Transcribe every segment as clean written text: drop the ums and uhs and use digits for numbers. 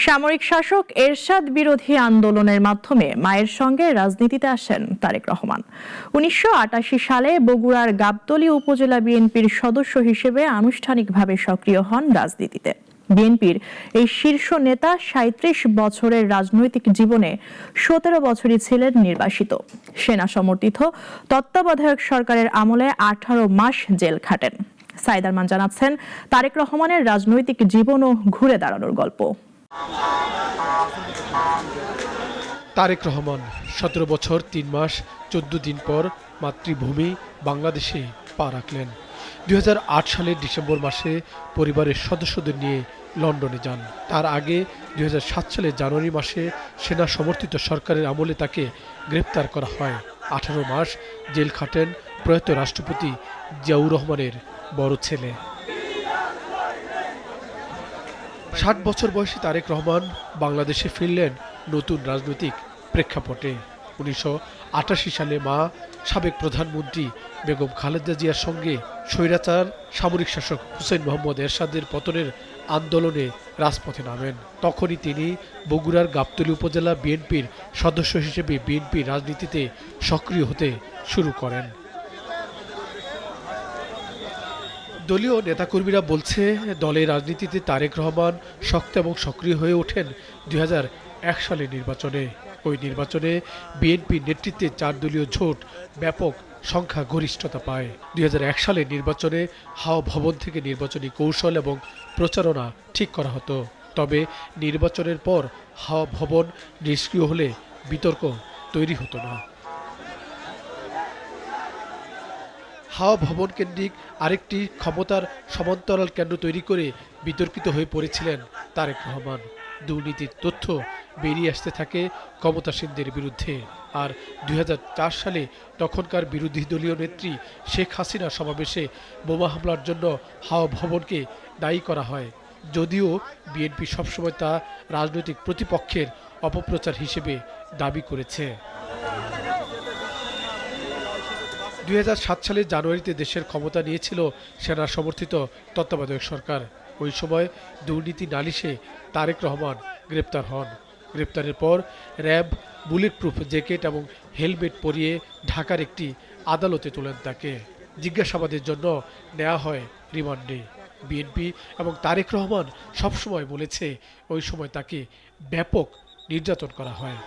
সামরিক শাসক এরশাদ বিরোধী আন্দোলনের মাধ্যমে মায়ের সঙ্গে রাজনীতিতে আসেন তারেক রহমান। ১৯৮৮ সালে বগুড়ার গাবতলী উপজেলা বিএনপির সদস্য হিসেবে আনুষ্ঠানিকভাবে সক্রিয় হন রাজনীতিতে। বিএনপির এই শীর্ষ নেতা ৩৭ বছরের রাজনৈতিক জীবনে ১৭ বছরই ছিলেন নির্বাসিত। সেনা সমর্থিত তত্ত্বাবধায়ক সরকারের আমলে ১৮ মাস জেল খাটেন। সাইদ আরমান জানাচ্ছেন তারেক রহমানের রাজনৈতিক জীবন ও ঘুরে দাঁড়ানোর গল্প। তারেক রহমান ১৭ বছর ৩ মাস ১৪ দিন পর মাতৃভূমি বাংলাদেশে পা রাখলেন। ২০০৮ সালের ডিসেম্বর মাসে পরিবারের সদস্যদের নিয়ে লন্ডনে যান। তার আগে ২০০৭ সালের জানুয়ারি মাসে সেনা সমর্থিত সরকারের আমলে তাকে গ্রেপ্তার করা হয়। ১৮ মাস জেল খাটেন প্রয়াত রাষ্ট্রপতি জিয়াউর রহমানের বড় ছেলে। ৬০ বছর বয়সী তারেক রহমান বাংলাদেশে ফিরলেন নতুন রাজনৈতিক প্রেক্ষাপটে। ১৯৮৮ সালে মা সাবেক প্রধানমন্ত্রী বেগম খালেদা জিয়ার সঙ্গে স্বৈরাচার সামরিক শাসক হুসেইন মোহাম্মদ এরশাদের পতনের আন্দোলনে রাজপথে নামেন। তখনই তিনি বগুড়ার গাবতলী উপজেলা বিএনপির সদস্য হিসেবে বিএনপির রাজনীতিতে সক্রিয় হতে শুরু করেন। দলীয় নেতাকর্মীরা বলছে, দলের রাজনীতিতে তারেক রহমান শক্ত এবং সক্রিয় হয়ে ওঠেন ২০০১ সালের নির্বাচনে। ওই নির্বাচনে বিএনপির নেতৃত্বে ৪ দলীয় জোট ব্যাপক সংখ্যা গরিষ্ঠতা পায়। ২০০১ সালের নির্বাচনে হাওয়া ভবন থেকে নির্বাচনী কৌশল এবং প্রচারণা ঠিক করা হতো। তবে নির্বাচনের পর হাওয়া ভবন নিষ্ক্রিয় হলে বিতর্ক তৈরি হতো না। হাওয়া ভবন কেন্দ্রিক আরেকটি ক্ষমতার সমান্তরাল কেন্দ্র তৈরি করে বিতর্কিত হয়ে পড়েছিলেন তারেক রহমান। দুর্নীতির তথ্য বেরিয়ে আসতে থাকে ক্ষমতাসীনদের বিরুদ্ধে। আর ২০০৪ সালে তখনকার বিরোধী দলীয় নেত্রী শেখ হাসিনা সমাবেশে বোমা হামলার জন্য হাওয়া ভবনকে দায়ী করা হয়, যদিও বিএনপি সবসময় তা রাজনৈতিক প্রতিপক্ষের অপপ্রচার হিসেবে দাবি করেছে। ২০০৭ সালের জানুয়ারিতে দেশের ক্ষমতা নিয়েছিল সেনা সমর্থিত তত্ত্বাবধায়ক সরকার। ওই সময় দুর্নীতি নালিশে তারেক রহমান গ্রেপ্তার হন। গ্রেপ্তারের পর র্যাব বুলেট প্রুফ জ্যাকেট এবং হেলমেট পরিয়ে ঢাকার একটি আদালতে তোলেন তাকে। জিজ্ঞাসাবাদের জন্য নেওয়া হয় রিমান্ডে। বিএনপি এবং তারেক রহমান সবসময় বলেছে, ওই সময় তাকে ব্যাপক নির্যাতন করা হয়।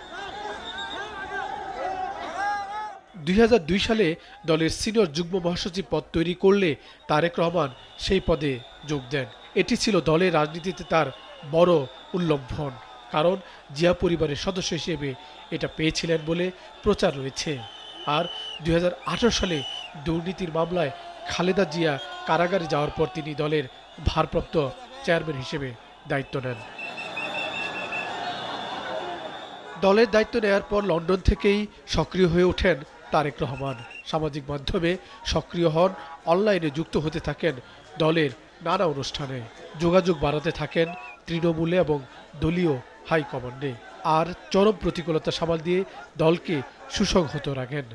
২০০২ সালে দলের সিনিয়র যুগ্ম মহাসচিব পদ তৈরি করলে তারেক রহমান সেই পদে যোগ দেন। এটি ছিল দলের রাজনীতিতে তার বড় উল্লম্ঘন, কারণ জিয়া পরিবারের সদস্য হিসেবে এটা পেয়েছিলেন বলে প্রচার রয়েছে। আর ২০১৮ সালে দুর্নীতির মামলায় খালেদা জিয়া কারাগারে যাওয়ার পর তিনি দলের ভারপ্রাপ্ত চেয়ারম্যান হিসেবে দায়িত্ব নেন। দলের দায়িত্ব নেয়ার পর লন্ডন থেকেই সক্রিয় হয়ে ওঠেন তারেক রহমান। সামাজিক মাধ্যমে সক্রিয় হন, অনলাইনে যুক্ত হতে থাকেন দলের নানা অনুষ্ঠানে, যোগাযোগ বাড়াতে থাকেন তৃণমূলে এবং দলীয় হাইকমান্ডে, আর চরম প্রতিকূলতা সামাল দিয়ে দলকে সুসংহত রাখেন।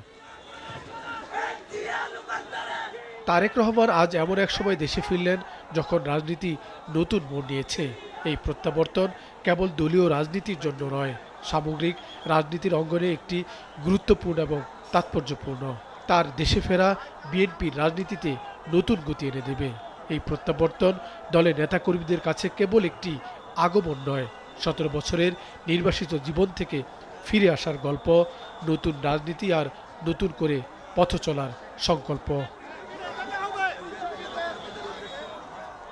তারেক রহমান আজ এমন এক সময় দেশে ফিরলেন যখন রাজনীতি নতুন মোড় নিয়েছে। এই প্রত্যাবর্তন কেবল দলীয় রাজনীতির জন্য নয়, সামগ্রিক রাজনীতির অঙ্গনে একটি গুরুত্বপূর্ণ এবং তাৎপর্যপূর্ণ। তার দেশে ফেরা বিএনপির রাজনীতিতে নতুন গতি এনে দেবে। এই প্রত্যাবর্তন দলের নেতাকর্মীদের কাছে কেবল একটি আগমন নয়, ১৭ বছরের নির্বাসিত জীবন থেকে ফিরে আসার গল্প, নতুন রাজনীতি আর নতুন করে পথ চলার সংকল্প।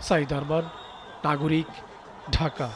সাইদ আরমান, নাগরিক, ঢাকা।